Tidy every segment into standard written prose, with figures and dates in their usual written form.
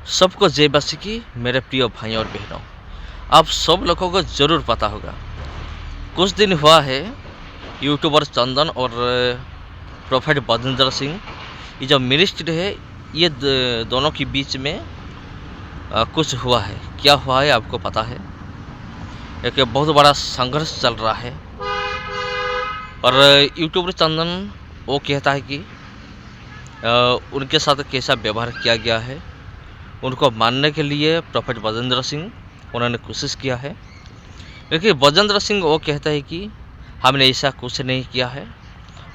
सबको जय बसी की मेरे प्रिय भाई और बहनों। आप सब लोगों को ज़रूर पता होगा, कुछ दिन हुआ है यूट्यूबर चंदन और प्रोफेट बजेंद्र सिंह, ये जो मिनिस्ट्री है, ये दोनों के बीच में कुछ हुआ है। क्या हुआ है आपको पता है? एक बहुत बड़ा संघर्ष चल रहा है और यूट्यूबर चंदन वो कहता है कि उनके साथ कैसा व्यवहार किया गया है, उनको मानने के लिए प्रोफेट बजेंद्र सिंह उन्होंने कोशिश किया है। लेकिन बजेंद्र सिंह वो कहता है कि हमने ऐसा कुछ नहीं किया है,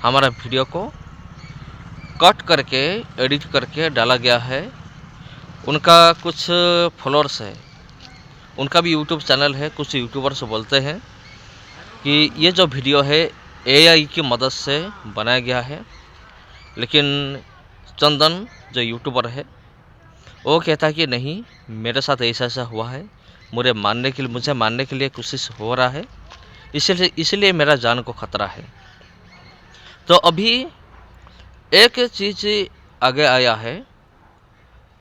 हमारा वीडियो को कट करके एडिट करके डाला गया है। उनका कुछ फॉलोअर्स है, उनका भी यूट्यूब चैनल है। कुछ यूट्यूबर्स बोलते हैं कि ये जो वीडियो है एआई की मदद से बनाया गया है, लेकिन चंदन जो यूट्यूबर है वो कहता है कि नहीं, मेरे साथ ऐसा ऐसा हुआ है, मुझे मारने के लिए कोशिश हो रहा है, इसलिए मेरा जान को खतरा है। तो अभी एक चीज़ आगे आया है,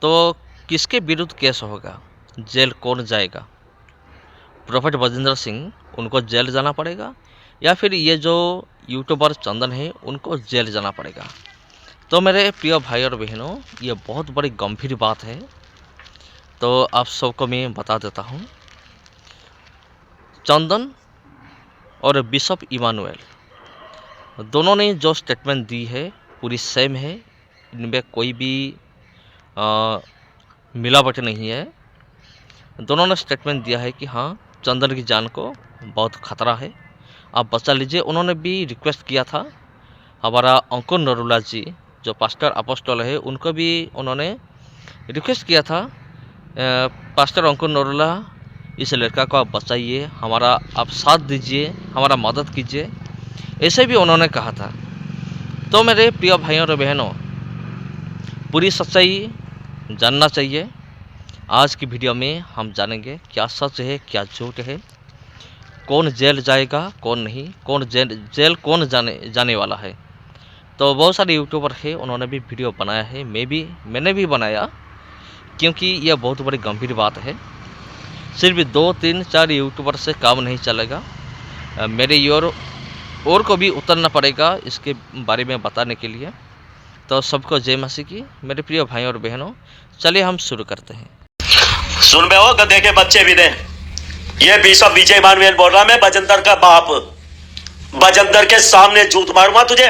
तो किसके विरुद्ध केस होगा, जेल कौन जाएगा? प्रोफेट बजेंद्र सिंह, उनको जेल जाना पड़ेगा या फिर ये जो यूट्यूबर चंदन है उनको जेल जाना पड़ेगा? तो मेरे प्रिय भाई और बहनों, ये बहुत बड़ी गंभीर बात है, तो आप सबको मैं बता देता हूँ। चंदन और बिशप इमानुएल दोनों ने जो स्टेटमेंट दी है पूरी सेम है, इनमें कोई भी मिलावट नहीं है। दोनों ने स्टेटमेंट दिया है कि हाँ, चंदन की जान को बहुत खतरा है, आप बचा लीजिए। उन्होंने भी रिक्वेस्ट किया था, हमारा अंकुर नरूला जी जो पास्टर अपोस्टल है, उनको भी उन्होंने रिक्वेस्ट किया था, पास्टर अंकुर नरूला, इस लड़का को आप बचाइए, हमारा आप साथ दीजिए, हमारा मदद कीजिए, ऐसे भी उन्होंने कहा था। तो मेरे प्रिय भाइयों और बहनों, पूरी सच्चाई जानना चाहिए। आज की वीडियो में हम जानेंगे क्या सच है क्या झूठ है, कौन जेल जाएगा कौन नहीं, कौन जेल कौन जाने वाला है। तो बहुत सारे यूट्यूबर है, उन्होंने भी वीडियो बनाया है, मैंने भी बनाया, क्योंकि यह बहुत बड़ी गंभीर बात है। सिर्फ 2, 3, 4 यूट्यूबर से काम नहीं चलेगा, मेरे और को भी उतरना पड़ेगा इसके बारे में बताने के लिए। तो सबको जय मसीह की मेरे प्रिय भाई और बहनों, चलिए हम शुरू करते हैं। सुन बे, हो गधे के बच्चे भी दे, ये बिशप विजय इमानुएल बोल रहा, मैं बजेंद्र का बाप। बजेंद्र के सामने जूत मारूंगा तुझे,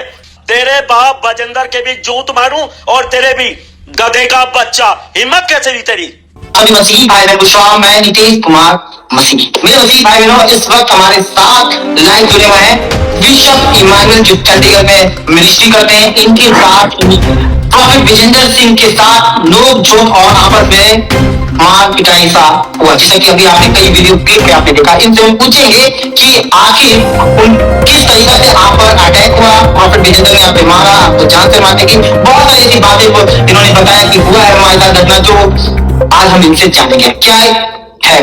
तेरे बाप बजेंद्र के भी जूत मारूं और तेरे भी, गधे का बच्चा, हिम्मत कैसे हुई तेरी? अभी मसीही भाई बहनों, मैं नीतीश कुमार मसीही। मेरे मसीही भाई बहनों, इस वक्त हमारे साथ लाइव जुड़े हुए हैं बिशप इमानुएल जो चंडीगढ़ में मिनिस्ट्री करते हैं। इनके साथ प्रोफेट विजेंद्र सिंह के साथ नोक झोंक और आपस में मार पिटाई सा हुआ, जैसे कि अभी आपने कई वीडियो क्लिप में आपने देखा। इनसे हम पूछेंगे कि आखिर किस तरीके से आप पर अटैक हुआ, प्रोफेट विजेंद्र ने आप पे मारा, आपको जान से मारने की बहुत सारी ऐसी बातें इन्होंने बताया कि हुआ है हमारे साथ घटना, जो आज हम इनसे जानेंगे क्या है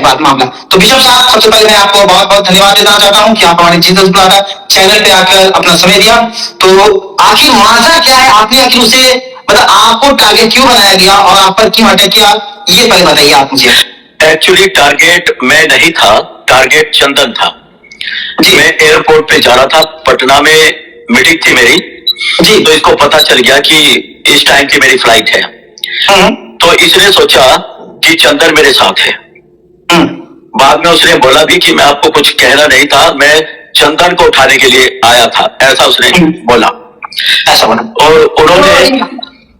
बात मामला। तो बिशप साहब, सबसे पहले मैं आपको बहुत बहुत धन्यवाद देना चाहता हूँ कि आप हमारे जीसस ब्लाडर चैनल पे आकर अपना समय दिया। तो आखिर मामला क्या है, आपने आखिर उसे मतलब आपको टारगेट क्यों बनाया गया और आप पर क्यों अटैक किया, ये पहले बताइए आप मुझे। एक्चुअली टारगेट मैं नहीं था, टारगेट चंदन था जी। मैं एयरपोर्ट पे जा रहा था, पटना में मीटिंग थी मेरी जी। तो इसको पता चल गया कि इस टाइम की मेरी फ्लाइट है, तो इसने सोचा कि चंदन मेरे साथ है। बाद में उसने बोला भी कि मैं आपको कुछ कहना नहीं था, मैं चंदन को उठाने के लिए आया था, ऐसा उसने बोला, ऐसा बोला। और उन्होंने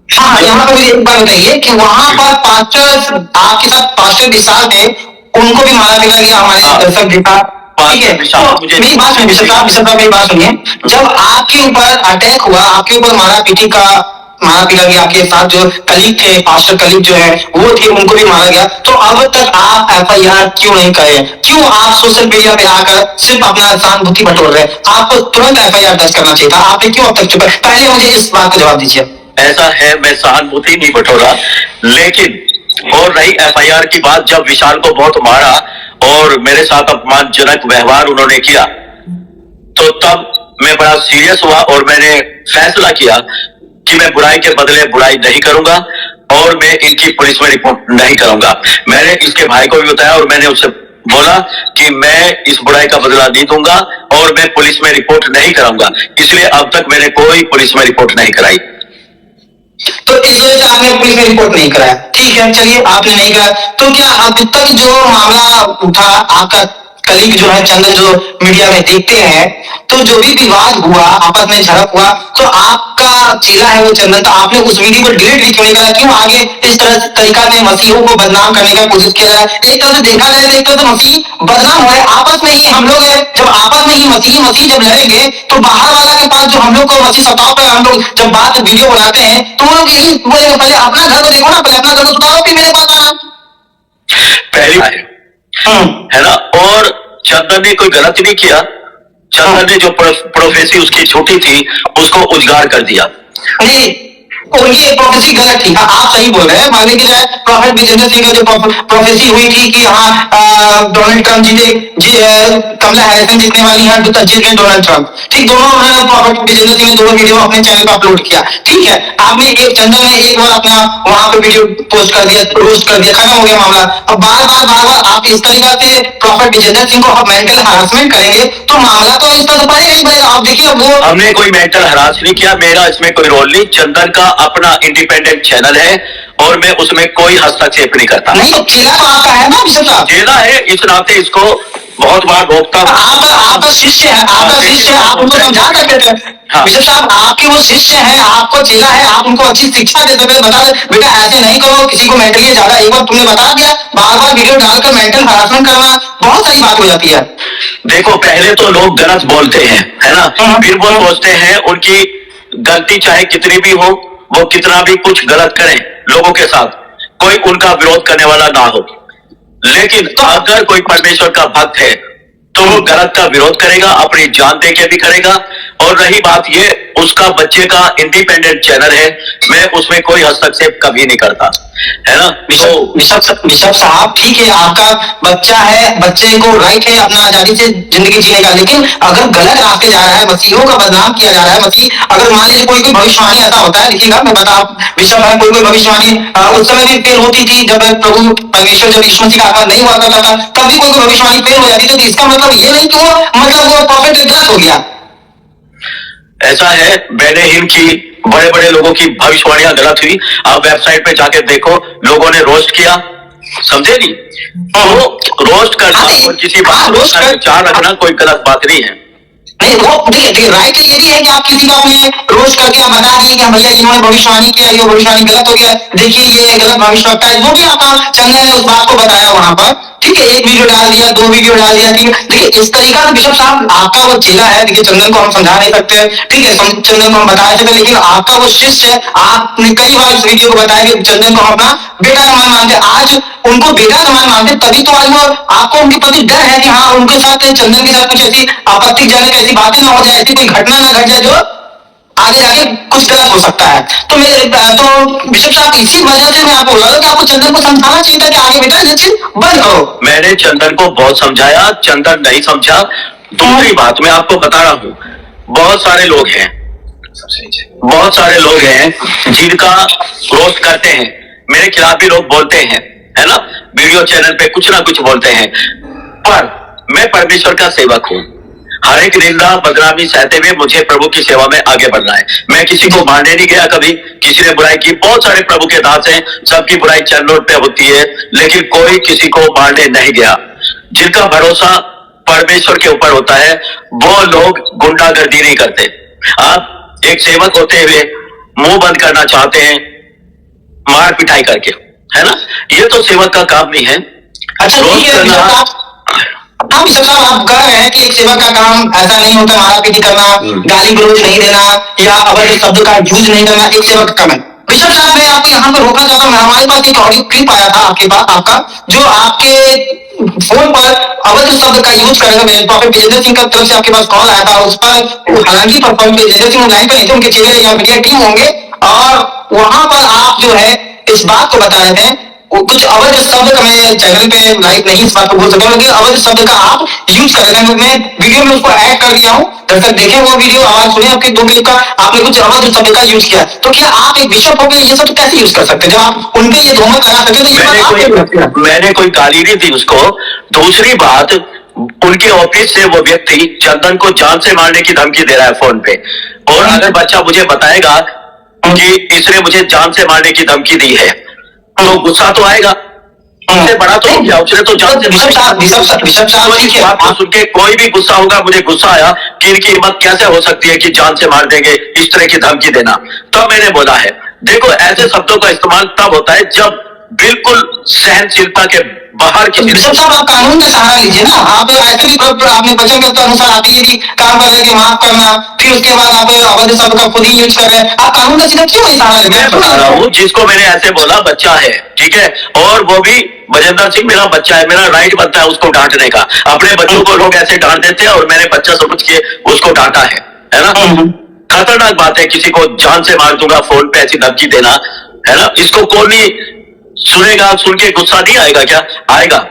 हाँ, यहाँ पर मुझे एक बात बताइए कि वहां पर पास्टर, आपके साथ पास्टर विशाल थे, उनको भी मारा पीटा गया हमारे दर्शक देखा, ठीक है? तो मेरी बात सुनिए बिशप साहब, मेरी बात सुनिए। जब आपके ऊपर अटैक हुआ, आपके ऊपर मारा पीटा गया, आपके साथ जो कलीग थे, पास्टर कलीग जो है वो थे, उनको भी मारा गया, तो अब तक आप FIR क्यों नहीं करे? क्यों आप सोशल मीडिया पे आकर सिर्फ अपना सहानुभूति बटोर रहे? आपको तुरंत FIR दर्ज करना चाहिए था, आपने क्यों अब तक चुप है? पहले मुझे इस बात का जवाब दीजिए। ऐसा है, मैं सहानुभूति नहीं बटोरा, लेकिन और रही FIR की बात, जब विशाल को बहुत मारा और मेरे साथ अपमानजनक व्यवहार उन्होंने किया, तो तब मैं बड़ा सीरियस हुआ और मैंने फैसला किया कि मैं बुराई के बदले बुराई नहीं करूंगा। और मैं इनकी पुलिस में रिपोर्ट नहीं करूंगा। मैंने इसके भाई को भी बताया और मैंने उससे बोला कि मैं इस बुराई का बदला नहीं दूंगा और मैं पुलिस में रिपोर्ट नहीं कराऊंगा, इसलिए अब तक मैंने कोई पुलिस में रिपोर्ट नहीं कराई। तो इस वजह से आपने पुलिस में रिपोर्ट नहीं कराया, ठीक है, चलिए आपने नहीं कराया। तो क्या अब तक जो मामला उठा, आपका कलीग जो है चंदन, जो मीडिया में देखते हैं, तो जो भी विवाद हुआ, आपस में झड़प हुआ, तो आपका चेला है वो चंदन, तो आपने उस वीडियो को डिलीट भी क्यों नहीं करा? क्यों आगे इस तरह से तरीका से मसीहों को बदनाम करने का कोशिश किया जाए? एक तरह से देखा जाए तो एक तरह से मसीह बदनाम हो रहे, आपस में ही हम लोग है, जब आपस में ही मसीह जब लड़ेंगे तो बाहर वाला के पास जो हम लोग को मसीह सताव पे हम लोग जब बात वीडियो बनाते हैं तो वो लोग यही बोलेंगे, पहले अपना घर को देखो ना, पहले अपना घर को सुधारो फिर मेरे पास आना। पहली है ना। और चंदन ने कोई गलती नहीं किया, चंदन ने जो प्रोफेसी उसकी छोटी थी उसको उजागर कर दिया। नहीं, और ये प्रोफेसी गलत थी। आप सही बोल रहे हैं, मान लीजिए जाए प्रॉफेट विजेंद्र सिंह का जो प्रोफेसी हुई थी कि हाँ डोनाल्ड ट्रंप कमला हैरिसन जीतने वाली है, जीत गए डोनाल्ड ट्रंप, ठीक, दोनों उन्होंने प्रॉफेट विजेंद्र सिंह ने दोनों वीडियो अपने चैनल पर अपलोड किया, ठीक है। आपने एक चंदन ने एक बार अपना वहां पे वीडियो पोस्ट कर दिया, रोस्ट कर दिया, खत्म हो गया मामला। अब बार बार आप इस तरीका से प्रॉफेट विजेंद्र सिंह को मेंटल हरासमेंट करेंगे तो मामला तो इस तरह से बढ़ेगा ही बढ़ेगा। आप देखिए वो हमने कोई मेंटल हरास नहीं किया, मेरा इसमें कोई रोल नहीं। चंदन का अपना इंडिपेंडेंट चैनल है और मैं उसमें कोई हस्तक्षेप नहीं करता। नहीं, तो चेला तो आपका है ना बिशप साहब? चेला है, इस नाते इसको बहुत बार रोकता हूं। आपका शिष्य है, आप उनको समझा सकते थे। हाँ। बिशप साहब आपके वो शिष्य हैं, आपको चेला है, आप उनको अच्छी शिक्षा दे सकते, बता बेटा ऐसे नहीं करो, किसी को मेंटली ज्यादा, एक बार तुमने बता दिया, बार बार वीडियो डालकर मेंटल हरासमेंट करना बहुत सारी बात हो जाती है। देखो, पहले तो लोग गलत बोलते हैं, है ना, फिर वो सोचते हैं उनकी गलती चाहे कितनी भी हो, वो कितना भी कुछ गलत करें लोगों के साथ, कोई उनका विरोध करने वाला ना हो। लेकिन अगर कोई परमेश्वर का भक्त है तो वो गलत का विरोध करेगा, अपनी जान दे के भी करेगा। और रही बात ये, उसका बच्चे का इंडिपेंडेंट चैनल है, मैं उसमें कोई हस्तक्षेप कभी नहीं करता, है ना। बिशप साहब ठीक है, आपका बच्चा है, बच्चे को राइट है अपना आजादी से जिंदगी जीने का, लेकिन अगर गलत रास्ते जा रहा है, मसीहों का बदनाम किया जा रहा है, मसीह अगर मान लीजिए कोई भविष्यवाणी ऐसा होता है, देखिएगा मैं बता, बिशप है कोई भविष्यवाणी उस समय भी फेल होती थी जब प्रभु परमेश्वर, जब यीशु मसीह का आगमन नहीं हुआ करता था, तब भी कोई भविष्यवाणी फेल हो जाती थी, तो इसका मतलब ये नहीं कि वो प्रॉफिट गलत हो गया। ऐसा है, बेने हिम की बड़े बड़े लोगों की भविष्यवाणियां गलत हुई। आप वेबसाइट पे जाके देखो, लोगों ने रोस्ट किया, समझे नहीं, तो रोस्ट करना और किसी बात का विचार रखना कोई गलत बात नहीं है। नहीं, वो देखिए राइट ये भी है कि आप किसी का अपने रोस्ट करके आप बता दिए कि भैया इन्होंने भविष्यवाणी किया, ये भविष्यवाणी गलत हो गया, देखिए ये गलत भविष्यवक्ता है, जो भी आपका चंदन ने उस बात को बताया वहां पर, ठीक है, एक वीडियो डाल दिया, 2 वीडियो डाल दिया, ठीक है। देखिए इस तरीका से बिशप साहब आपका वो चेला है, देखिए चंदन को हम समझा नहीं सकते, ठीक है, चंदन को हम बता सकते, लेकिन आपका वो शिष्य है, आपने कई बार इस वीडियो को बताया कि चंदन को हम अपना बेटा समान मानते, आज उनको बेटा समान मानते, तभी तो आज वो आपको उनके प्रति डर है कि हाँ उनके साथ, चंदन के साथ कुछ ऐसी आपत्तिजनक ऐसी बातें ना हो जाए, ऐसी कोई घटना ना घट जाए जो आगे जाके कुछ गलत हो सकता है। तो बिशप साहब इसी वजह से मैं आपको बोला कि आपको चंदन को समझाना चाहिए था कि आगे बेटा ये चीज बंद करो। मैंने चंदन को बहुत समझाया, चंदन नहीं समझा। दूसरी बात मैं आपको बता रहा हूं, बहुत सारे लोग हैं जिनका रोस्ट करते हैं, मेरे खिलाफ भी लोग बोलते हैं, है ना, वीडियो चैनल पे कुछ ना कुछ बोलते हैं, पर मैं परमेश्वर का सेवक हूं। हर एक निंदा बदनामी सहते हुए मुझे प्रभु की सेवा में आगे बढ़ना है। मैं किसी को मारने नहीं गया, कभी किसी ने बुराई की, बहुत सारे प्रभु के दास हैं, सबकी बुराई चैनल पे होती है, लेकिन कोई किसी को मारने नहीं गया। जिनका भरोसा परमेश्वर के ऊपर होता है वो लोग गुंडागर्दी नहीं करते। आप एक सेवक होते हुए मुंह बंद करना चाहते हैं मार पिटाई करके, है ना, ये तो सेवक का काम नहीं है। अच्छा हम सब आप कह रहे हैं कि एक सेवक का काम ऐसा नहीं होता, मारा पीटी करना, गाली गलौज नहीं देना या अवैध शब्द का यूज नहीं करना, एक सेवक का काम है। बिशप साहब मैं आपको यहाँ पर रोकना चाहता हूँ, हमारे पास एक ऑडियो क्लिप आया था आपके पास, आपका जो आपके फोन पर अवैध शब्द का यूज करेगा, प्रॉफेट विजेंद्र सिंह की तरफ से आपके पास कॉल आया था, उस पर हालांकि प्रॉफेट विजेंद्र सिंह लाइन पर नहीं थे, उनके चेहरे या मीडिया टीम होंगे, और वहां पर आप जो है इस बात को बता रहे थे कुछ अवैध शब्द का मैं चैनल पे लाइव नहीं इस बात को बोल सकता हूँ, लेकिन अवैध शब्द का आप यूज कर रहे थे। मैं वीडियो में उसको ऐड कर दिया हूँ, दर्शक देखें वो वीडियो, आवाज सुने आपके 2 क्लिप का। आपने कुछ अवैध शब्द का यूज किया, तो क्या आप एक बिशप होकर ये सब कैसे यूज कर सकते हैं? जब आप उनपे ये तोहमत लगा सकते हो, तो ये बात आप कैसे लगती है? मैंने कोई गाली नहीं दी उसको। दूसरी बात, उनके ऑफिस से वो व्यक्ति चंदन को जान से मारने की धमकी दे रहा है फोन पे। और अगर बच्चा मुझे बताएगा कि इसने मुझे जान से मारने की धमकी दी है, तो गुस्सा तो आएगा। उससे बड़ा तो क्या, उसने तो जान से बात सुन के कोई भी गुस्सा होगा। मुझे गुस्सा आया कि इनकी हिम्मत कैसे हो सकती है कि जान से मार देंगे, इस तरह की धमकी देना। तो मैंने बोला है, देखो ऐसे शब्दों का इस्तेमाल तब होता है जब बिल्कुल सहनशीलता के बाहर किसी बिशप साहब, आप कानून का सहारा लीजिए ना। आप ऐसे भी आपने वचन के अनुसार आप ये भी काम कर रहे हैं कि माफ करना, फिर उसके बाद आप अवैध शब्द का खुद ही यूज कर रहे हैं। आप कानून का सीधा क्यों सहारा लेते हैं? मैं बता रहा हूँ, जिसको मैंने ऐसे बोला बच्चा है, ठीक है, और वो भी बजेंद्र सिंह मेरा बच्चा है, मेरा राइट बनता है उसको डांटने का। अपने बच्चों को लोग ऐसे डांट देते हैं और मैंने बच्चा समझ के उसको डांटा है ना। खतरनाक बात है, किसी को जान से मार दूंगा फोन पे ऐसी धमकी देना, है ना। इसको कौन नहीं सुनेगा, सुन के गुस्सा नहीं आएगा क्या? आएगा।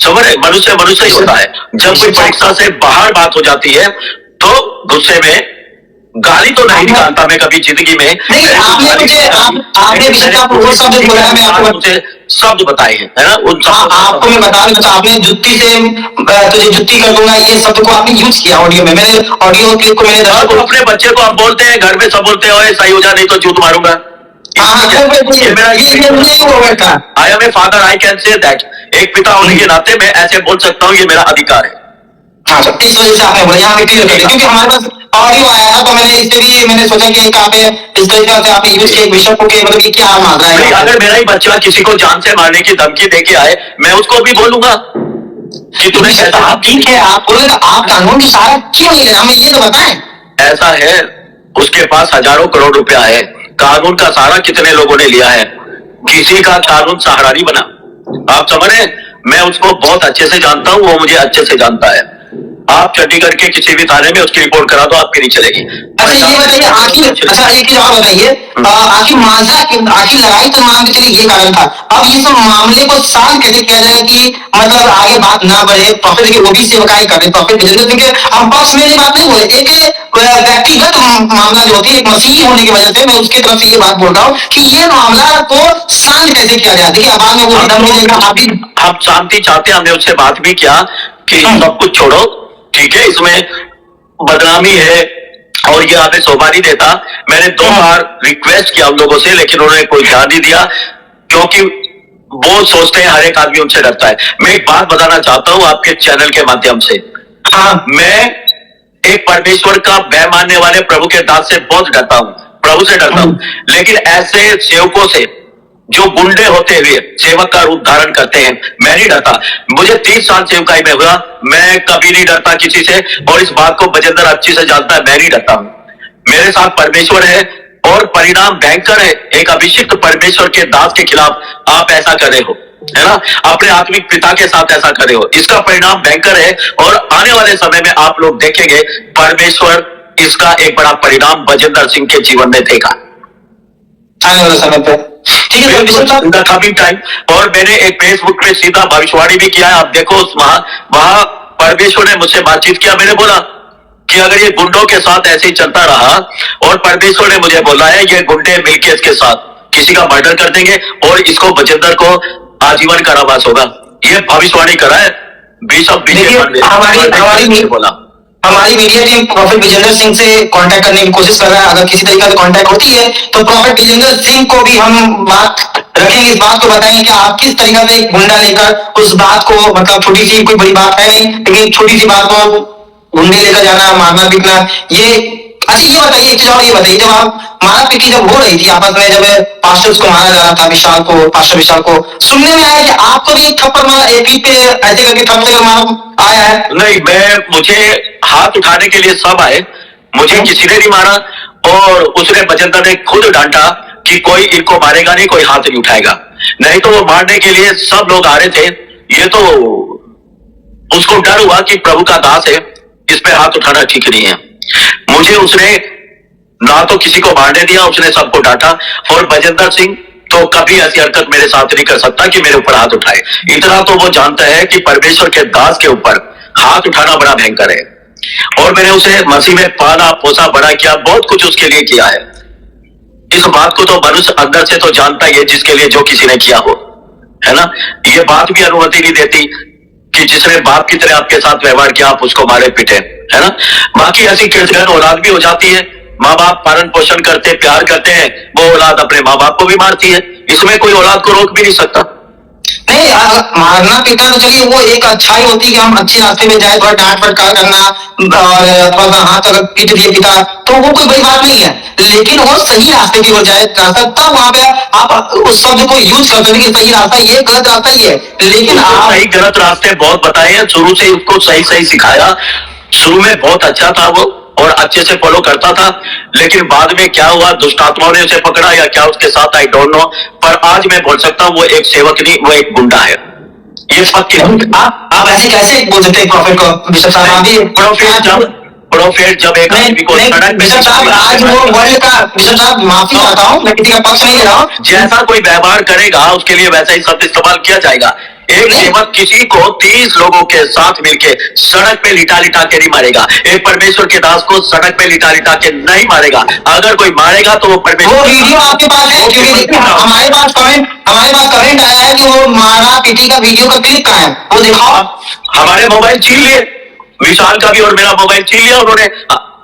समझ रहे, मनुष्य मनुष्य ही होता है। जब कोई परीक्षा से बाहर बात हो जाती है तो गुस्से में गाली तो नहीं निकालता मैं कभी जिंदगी में। नहीं, आपने मुझे शब्द बताए हैं, है ना। आपको मैं बता दूं, आपने जुत्ती से तुझे जुत्ती कर दूंगा, ये शब्द को आपने यूज किया ऑडियो में। मैंने ऑडियो क्लिप को मैंने अपने बच्चे को आप बोलते हैं, घर में सब बोलते हैं सही हो जा नहीं तो जूत मारूंगा। I am a father, I can say that. एक पिता होने के नाते मैं ऐसे बोल सकता हूँ, ये मेरा अधिकार है। इस वजह से आपने बोला, यहाँ पे क्लियर कर दिया, क्योंकि हमारे पास ऑडियो आया था, तो मैंने इससे भी मैंने सोचा कि एक आप इस तरीके से आपने यूज किया बिशप को, मतलब ये क्या मांग रहा है। अगर मेरा ही बच्चा किसी को जान से मारने की धमकी देके आए, मैं उसको भी बोलूंगा कि तुम्हें कैसा। ठीक है, आप बोले आप कानून की सहारा क्यों नहीं ले रहे, हमें ये तो बताएं। ऐसा है, उसके पास हजारों करोड़ रुपया है, कानून का सहारा कितने लोगों ने लिया है, किसी का कानून सहारा नहीं बना। आप समझ रहे हैं, मैं उसको बहुत अच्छे से जानता हूं, वो मुझे अच्छे से जानता है। आप चंडीगढ़ के किसी भी थाने में उसकी रिपोर्ट करा दो, आपकी नहीं चलेगी। अच्छा ये बताइए, आखिर अच्छा एक चीज और बताइए, आखिर मांझा आखिर लड़ाई तो मान के चलिए ये कारण था, अब ये सब मामले को शांत कैसे किया जाए कि मतलब आगे बात ना बढ़े। प्रॉफिट देखिए वो भी सेवकाई कर रहे हैं, प्रॉफिट बिजनेस देखिए हम पक्ष में ये बात नहीं बोले, एक व्यक्तिगत मामला जो होती है, एक मसीही होने की वजह से मैं उसकी तरफ से ये बात बोल रहा हूँ कि ये मामला को शांत कैसे किया जाए। देखिए बाद में वो हम शांति चाहते हैं, हमने उससे बात भी किया कि सब कुछ छोड़ो, ठीक है, इसमें बदनामी है और ये हमें शोभा नहीं देता। मैंने 2 बार रिक्वेस्ट किया उन लोगों से, लेकिन उन्होंने कोई ध्यान नहीं दिया, क्योंकि वो सोचते हैं हर एक आदमी उनसे डरता है। मैं एक बात बताना चाहता हूं आपके चैनल के माध्यम से। हाँ, मैं एक परमेश्वर का भय मानने वाले प्रभु के दास से बहुत डरता हूं, प्रभु से डरता हूं, लेकिन ऐसे सेवकों से जो गुंडे होते हुए सेवक का रूप धारण करते हैं, मैं नहीं डरता। मुझे 30 साल सेवकाई में हुआ, मैं कभी नहीं डरता किसी से, और इस बात को बजेंद्र अच्छी से जानता है, मैं नहीं डरता हूं। मेरे साथ परमेश्वर है और परिणाम भयंकर है। एक अभिषिक्त परमेश्वर के दास के खिलाफ आप ऐसा कर रहे हो, है ना, अपने आत्मिक पिता के साथ ऐसा कर रहे हो, इसका परिणाम भयंकर है। और आने वाले समय में आप लोग देखेंगे परमेश्वर इसका एक बड़ा परिणाम बजेंद्र सिंह के जीवन में देगा आने वाले समय पे। ठीक है, कमिंग टाइम। और मैंने एक फेसबुक पे सीधा भविष्यवाणी भी किया है, आप देखो वहां परमेश्वर ने मुझसे बातचीत किया। मैंने बोला कि अगर ये गुंडों के साथ ऐसे ही चलता रहा, और परमेश्वर ने मुझे बोला है ये गुंडे मिलके इसके साथ किसी का मर्डर कर देंगे और इसको बजेंद्र को आजीवन कारावास होगा, ये भविष्यवाणी करा है बिशप हमारी बोला। हमारी media team profit Vijender Singh से कांटेक्ट करने की कोशिश कर रहा है। अगर किसी तरीके से कांटेक्ट होती है तो प्रॉफिट विजेंद्र सिंह को भी हम बात रखेंगे, इस बात को बताएंगे कि आप किस तरीके से एक गुंडा लेकर उस बात को, मतलब छोटी सी कोई बड़ी बात है नहीं, लेकिन छोटी सी बात को गुंडे लेकर जाना, मारना पीटना, ये अच्छा ये बताइए, एक चीज और ये बताइए, जब आप मारा पीटी जब हो रही थी आपस में, जब पास्टर्स को मारा जा रहा था, विशाल को, पास्टर विशाल को, सुनने में आया कि आपको भी थप्पड़ मारा, एपी पे ऐसे करके थप्पड़ मारा आया है? नहीं, मुझे हाथ उठाने के लिए सब आए, मुझे किसी ने नहीं मारा, और उसने बजेंद्र ने खुद डांटा कि कोई इनको मारेगा नहीं, कोई हाथ नहीं उठाएगा, नहीं तो वो मारने के लिए सब लोग आ रहे थे। ये तो उसको डर हुआ कि प्रभु का दास है, इस पे हाथ उठाना ठीक नहीं है। मुझे उसने ना तो किसी को मारने दिया, उसने सबको डांटा। और बजेंद्र सिंह तो कभी ऐसी हरकत मेरे साथ नहीं कर सकता कि मेरे ऊपर हाथ उठाए। इतना तो वो जानता है कि परमेश्वर के दास के ऊपर हाथ उठाना बड़ा भयंकर है। और मैंने उसे मसीह में पाला पोसा बड़ा किया, बहुत कुछ उसके लिए किया है। इस बात को तो मनुष्य अंदर से तो जानता ही है, जिसके लिए जो किसी ने किया हो, है ना। ये बात भी अनुमति नहीं देती कि जिसने बाप की तरह आपके साथ व्यवहार किया आप उसको मारे पीटे, है ना। बाकी ऐसी कृतघ्न औलाद भी हो जाती है, माँ बाप पालन पोषण करते प्यार करते हैं, वो औलाद अपने माँ बाप को भी मारती है। इसमें कोई औलाद को रोक भी नहीं सकता। नहीं, मारना पीटना तो चलिए वो एक अच्छाई होती है कि हम अच्छे रास्ते में जाए, थोड़ा डांट फटकार करना और थोड़ा सा हाथ अगर पीट दिए पिता तो वो कोई बड़ी बात नहीं है। लेकिन वो सही रास्ते की ओर जाए रास्ता, तब वहां पे आप उस शब्द को यूज कर सकते हैं कि सही रास्ता ये गलत रास्ता ही है। लेकिन आप सही गलत रास्ते बहुत बताए हैं, शुरू से उसको सही सही सिखाया। शुरू में बहुत अच्छा था वो और अच्छे से फॉलो करता था, लेकिन बाद में क्या हुआ, दुष्ट आत्माओं ने उसे पकड़ा या क्या उसके साथ, आई डोंट नो। पर आज मैं बोल सकता हूँ वो एक सेवक नहीं, वो एक गुंडा है। ये पक्की आप ऐसे कैसे बोल सकते हैं प्रॉफिट को? बिशप साहब प्रोफेट जब एक आदमी को बिशप साहब आज वो वर्ल्ड का, बिशप साहब माफी चाहता हूँ, मैं किसी का पक्ष नहीं ले रहा हूँ। जैसा कोई व्यवहार करेगा उसके लिए वैसा ही शब्द इस्तेमाल किया जाएगा। एक सेवक किसी को 30 लोगों के साथ मिलके सड़क पे लिटा लिटा के नहीं मारेगा। एक परमेश्वर के दास को सड़क पे लिटा लिटा के नहीं मारेगा। अगर कोई मारेगा तो वो परमेश्वर। वो वीडियो आपके पास है? क्योंकि हमारे पास कमेंट आया है कि वो मारा पीटी का वीडियो का क्लिप कहाँ है, वो दिखाओ। हमारे मोबाइल छीन लिए, विशाल का भी और मेरा मोबाइल छीन लिया उन्होंने।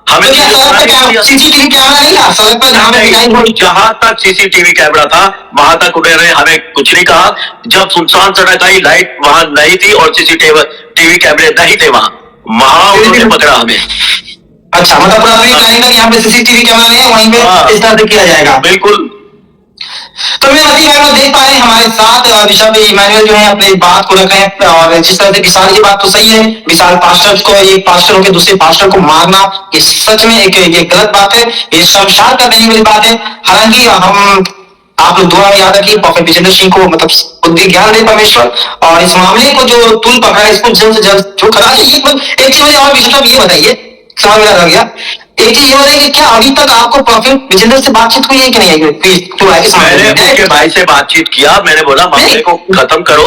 हमें सीसीटीवी कैमरा नहीं था सड़क पर? जहां तक सीसीटीवी कैमरा था वहां तक उन्होंने हमें कुछ नहीं कहा। जब सुनसान सड़क आई, लाइट वहां नहीं थी और सीसीटीवी कैमरे नहीं थे वहां उन्होंने पकड़ा हमें। अच्छा, मतलब पूरा लाइन तक यहाँ पे सीसीटीवी कैमरा नहीं है, वहीं पे इस तरह से किया जाएगा। बिल्कुल। तो मैं मसीह भाई देख पा रहे हैं हमारे साथ बिशप इमैनुअल जो है अपनी बात को रख रहे हैं। और जिस तरह से विशाल की बात तो सही है, विशाल पास्टर को, एक पास्टर के दूसरे पास्टर को मारना ये सच में एक ये गलत बात है, ये शर्मसार कर देने वाली बात है। हालांकि हम आप लोग दुआ में याद रखिए प्रोफेट विजेंद्र सिंह को मतलब बुद्धि ज्ञान दे परमेश्वर, और इस मामले को जो तूल पकड़ा है इसको जल्द से जल्द जो खड़ा है। एक चीज और बिशप ये बताइए, समझ में आ गया, एक चीज ये बताइए कि क्या अभी तक आपको प्रोफेट विजेंद्र से बातचीत हुई है कि नहीं? मैंने उनके भाई से बातचीत किया, मैंने बोला मामले को खत्म करो।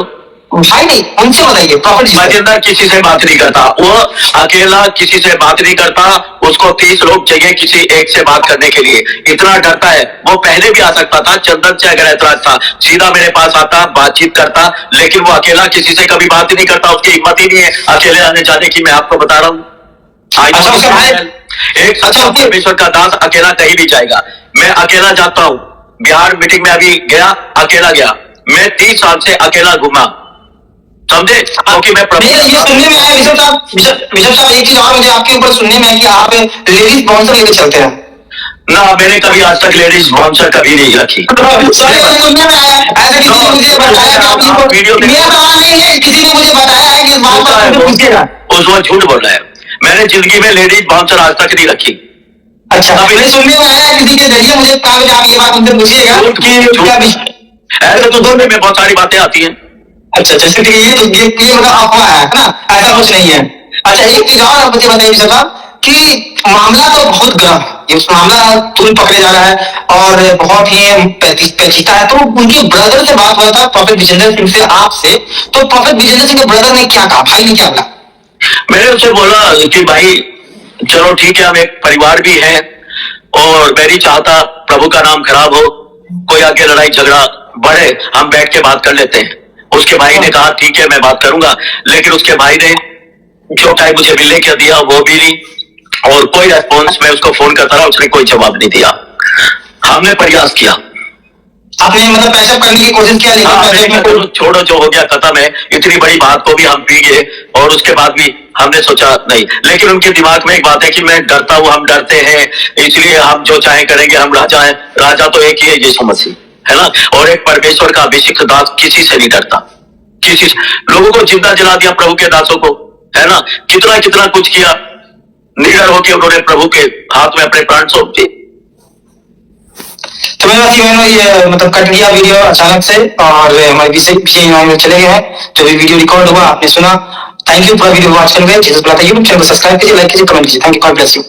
भाई नहीं, उनसे बताइए। प्रॉफिट मजिंदर किसी से बात नहीं करता, वो अकेला किसी से बात नहीं करता। उसको 30 लोग चाहिए किसी एक से बात करने के लिए, इतना डरता है। वो पहले भी आ सकता था, चंदन से अगर ऐतराज था सीधा मेरे पास आता, बातचीत करता, लेकिन वो अकेला किसी से कभी बात ही नहीं करता। उसकी हिम्मत ही नहीं है अकेले आने जाने की। मैं आपको बता रहा हूँ, एक सच्चा परमेश्वर का दास अकेला कहीं भी जाएगा। मैं अकेला जाता हूँ, बिहार मीटिंग में अभी गया, अकेला गया। मैं 30 साल से अकेला घूमा, समझे? क्योंकि मैं ये सुनने में आया बिशप साहब एक चीज और मुझे आपके ऊपर सुनने में है कि आप लेडीज बाउंसर लेके चलते हैं ना। मैंने कभी आज तक लेडीज बाउंसर कभी नहीं रखी। सुनने में आया, ऐसे किसी ने मुझे बताया कि आप वीडियो मेरा सवाल नहीं है, किसी ने मुझे बताया है कि इस बात पर पूछिएगा। उस वक्त झूठ बोल रहा है, मैंने जिंदगी में लेडीज बाउंसर आज तक नहीं रखी। अच्छा, मैंने सुनने में आया किसी के जरिए मुझे कहा कि आप ये बात उनसे पूछिएगा। ऐसे तो सुनने में बहुत सारी बातें आती हैं। अच्छा, जैसे कि ये मतलब अफवाह है ना, ऐसा कुछ नहीं है। अच्छा, एक चीज और मुझे बताइए साहब कि मामला तो बहुत गर्म है, इस मामला तुरंत पकड़े जा रहा है और बहुत ही पेचीदा है। तो उनके ब्रदर से बात हुआ था प्रोफेट विजेंद्र सिंह से, आपसे, तो प्रोफेट विजेंद्र सिंह के ब्रदर ने क्या कहा, भाई ने क्या बोला? मैंने उससे बोला कि भाई चलो ठीक है, हम एक परिवार भी हैं और मैं नहीं चाहता प्रभु का नाम खराब हो, कोई आगे लड़ाई झगड़ा बढ़े, हम बैठ के बात कर लेते हैं। उसके भाई ने कहा ठीक है मैं बात करूंगा, लेकिन उसके भाई ने जो टाइम मुझे मिलने का दिया वो भी नहीं, और कोई रेस्पॉन्स। मैं उसको फोन करता रहा, उसने कोई जवाब नहीं दिया। हमने प्रयास किया, आपने मतलब पैचअप करने की कोशिश किया, लेकिन छोड़ो जो हो गया खत्म है। इतनी बड़ी बात को भी हम पी गए और उसके बाद भी हमने सोचा नहीं। लेकिन उनके दिमाग में एक बात है कि मैं डरता हूं, हम डरते हैं, इसलिए हम जो चाहे करेंगे, हम राजा हैं। राजा तो एक ही है, यीशु मसीह, है ना। और एक परमेश्वर का अभिषिक्त दास किसी से नहीं डरता, किसी से। लोगों को जिंदा जला दिया प्रभु के दासों को, है ना, कितना कितना कुछ किया। निडर होकर उन्होंने प्रभु के हाथ में अपने प्राण सौंप दिए। तो मैंने ये मतलब कट गया वीडियो अचानक से, और हमारे पीछे चले गए हैं। जो भी वीडियो रिकॉर्ड हुआ आपने सुना। थैंक यू पूरा वीडियो वॉच करने के लिए। जीसस बुलाता यूट्यूब चैनल को सब्सक्राइब कीजिए, लाइक कीजिए, कमेंट कीजिए। Thank you, God bless you.